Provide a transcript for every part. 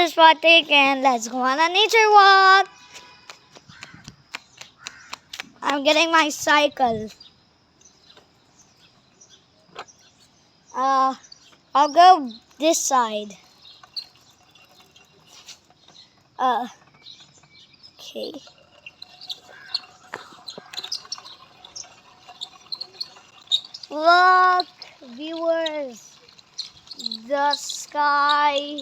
is Patik and let's go on a nature walk. I'm getting my cycle. I'll go this side. Okay. Look, viewers, the sky,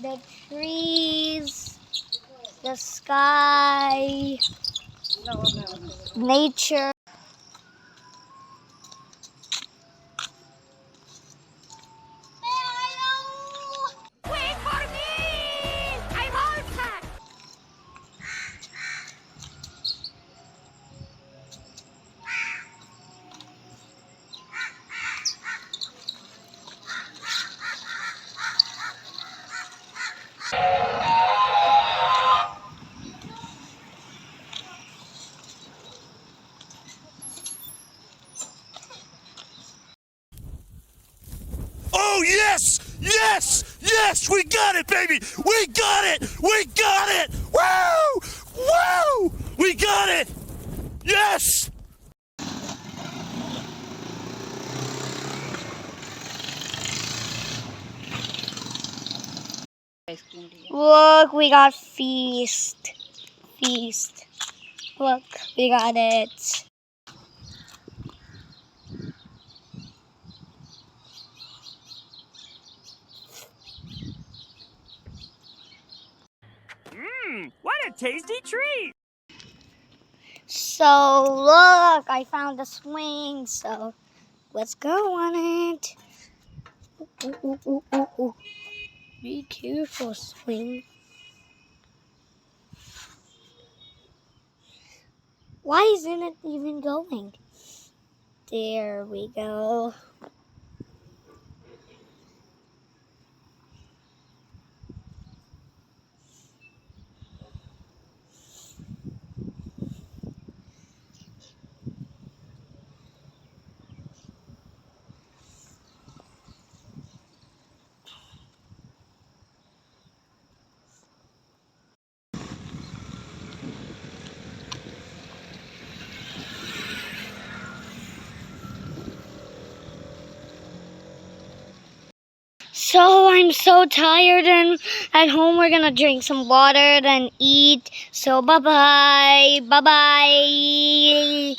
the trees, the sky, nature. Wait for me! I'm all set! Oh, yes! Yes! Yes! We got it, baby! We got it! We got it! Woo! Woo! We got it! Yes! Look, we got feast. Feast. Look, we got it. What a tasty treat! So, look, I found a swing, so let's go on it. Ooh, ooh, ooh, ooh, ooh. Be careful, swing. Why isn't it even going? There we go. So I'm so tired, and at home we're gonna drink some water, then eat. So bye bye. Bye bye.